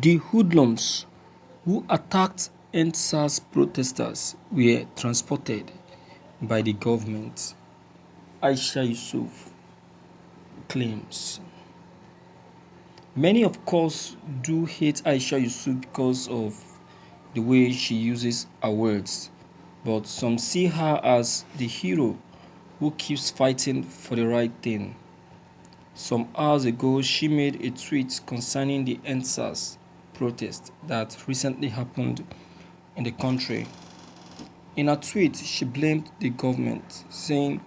The hoodlums who attacked Sars protesters were transported by the government, Aisha Yusuf claims. Many, of course, do hate Aisha Yusuf because of the way she uses her words, but some see her as the hero who keeps fighting for the right thing. Some hours ago, she made a tweet concerning the Sars protest that recently happened in the country. In her tweet, she blamed the government, saying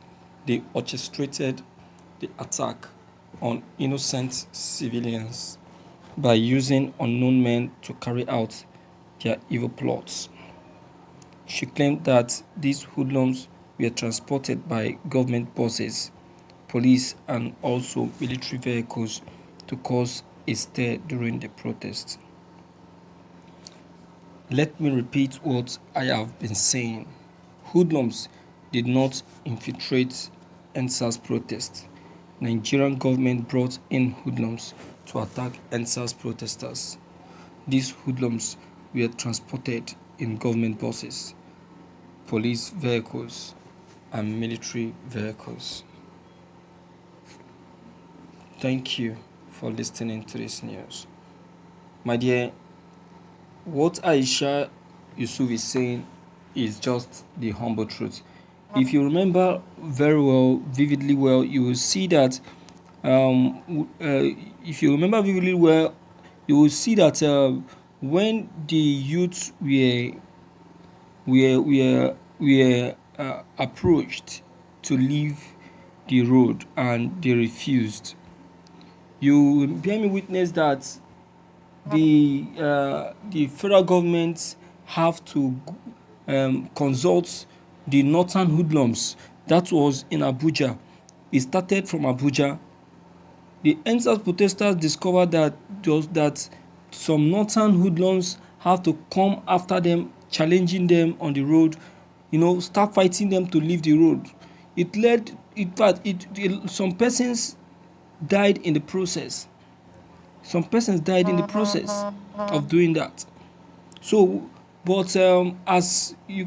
they orchestrated the attack on innocent civilians by using unknown men to carry out their evil plots. She claimed that these hoodlums were transported by government buses, police, and also military vehicles to cause a stir during the protest. Let me repeat what I have been saying. Hoodlums did not infiltrate Sars protest. Nigerian government brought in hoodlums to attack Sars protesters. These hoodlums were transported in government buses, police vehicles, and military vehicles. Thank you for listening to this news. My dear, what Aisha Yusuf is saying is just the humble truth. If you remember very well, vividly well, you will see that if you remember vividly well, you will see that when the youths were approached to leave the road and they refused, you bear me witness that the federal government have to consult the northern hoodlums. That was in Abuja. It started from Abuja. The Sars protesters discovered that some northern hoodlums have to come after them, challenging them on the road, start fighting them to leave the road. It led, in fact, some persons died in the process. Some persons died in the process of doing that. So, but as you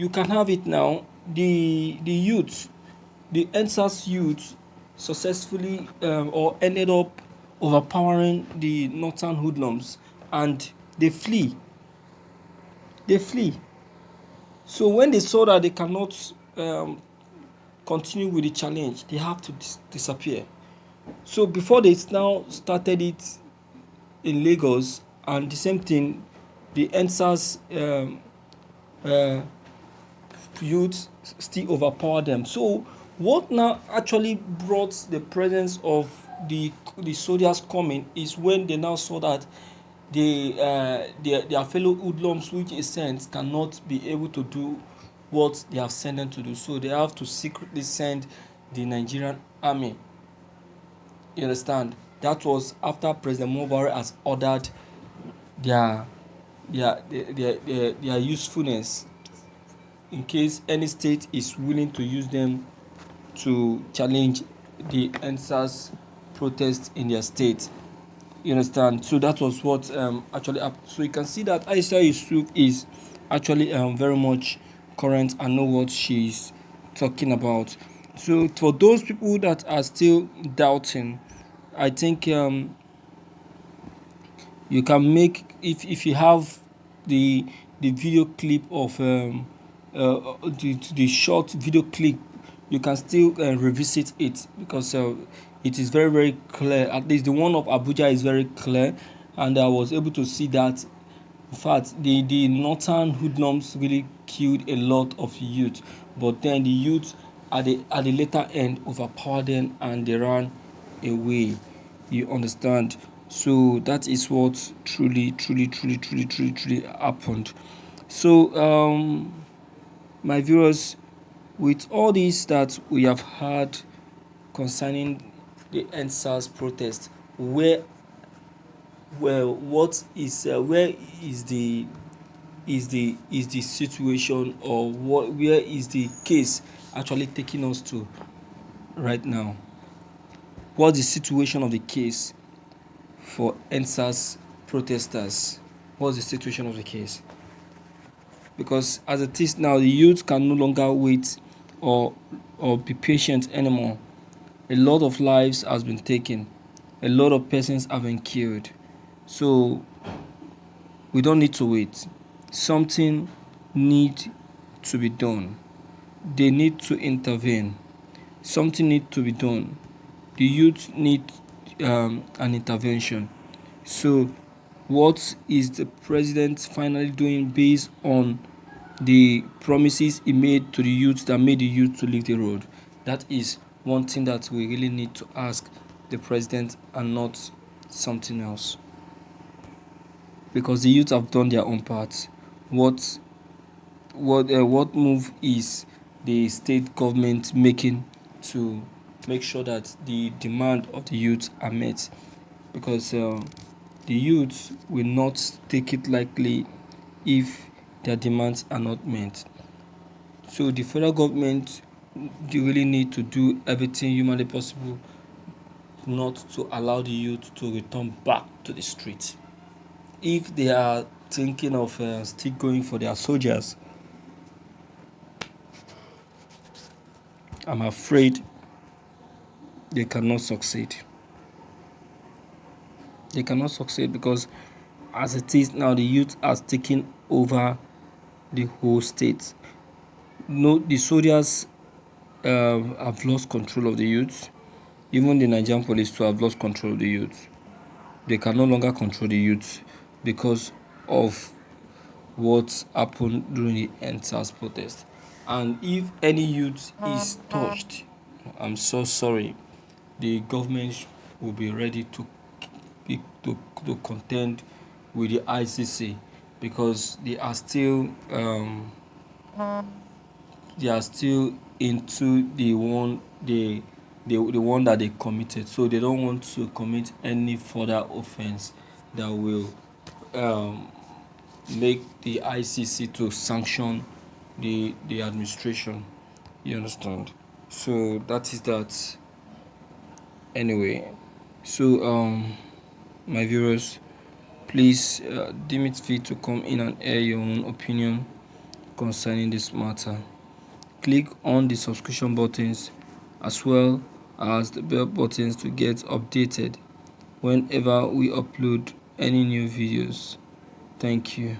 can have it now, the youth, the Sars youth, successfully or ended up overpowering the northern hoodlums, and they flee. So when they saw that they cannot continue with the challenge, they have to disappear. So before they now started it in Lagos, and the same thing, the Sars youth still overpowered them. So what now actually brought the presence of the soldiers coming is when they now saw that their fellow hoodlums, which is sent, cannot be able to do what they have sent them to do. So they have to secretly send the Nigerian army. You understand? That was after President Mubarak has ordered their usefulness in case any state is willing to use them to challenge the Sars protest in their state. You understand? So that was what actually happened. So you can see that Aisha Yusuf is actually very much current and know what she's talking about. So for those people that are still doubting, I think you can make, if you have the video clip of the short video clip, you can still revisit it, because it is very, very clear. At least the one of Abuja is very clear, and I was able to see that in fact the northern hoodlums really killed a lot of youth, but then the youth at the later end overpowered them and they ran away. You understand? So that is what truly happened. So my viewers, with all this that we have heard concerning the Sars protest, where is the situation, or where is the case actually taking us to right now? What's the situation of the case? for Sars protesters? What's the situation of the case? Because as it is now, the youth can no longer wait or be patient anymore. A lot of lives has been taken. A lot of persons have been killed. So we don't need to wait. Something need to be done. They need to intervene. Something need to be done. The youth need an intervention. So what is the president finally doing based on the promises he made to the youth that made the youth to leave the road? That is one thing that we really need to ask the president and not something else. Because the youth have done their own part. What move is the state government making to make sure that the demand of the youth are met? Because the youth will not take it lightly if their demands are not met. So the federal government, they really need to do everything humanly possible not to allow the youth to return back to the street. If they are thinking of still going for their soldiers, I'm afraid they cannot succeed. They cannot succeed because as it is now, the youth has taken over the whole state. No, the soldiers have lost control of the youth. Even the Nigerian police too have lost control of the youth. They can no longer control the youth because of what happened during the Sars protest. And if any youth is touched, I'm so sorry, the government will be ready to contend with the ICC because they are still into the one that they committed, so they don't want to commit any further offense that will make the ICC to sanction the administration. You understand? So that is that. Anyway, so my viewers, please deem it fit to come in and air your own opinion concerning this matter. Click on the subscription buttons as well as the bell buttons to get updated whenever we upload any new videos. Thank you.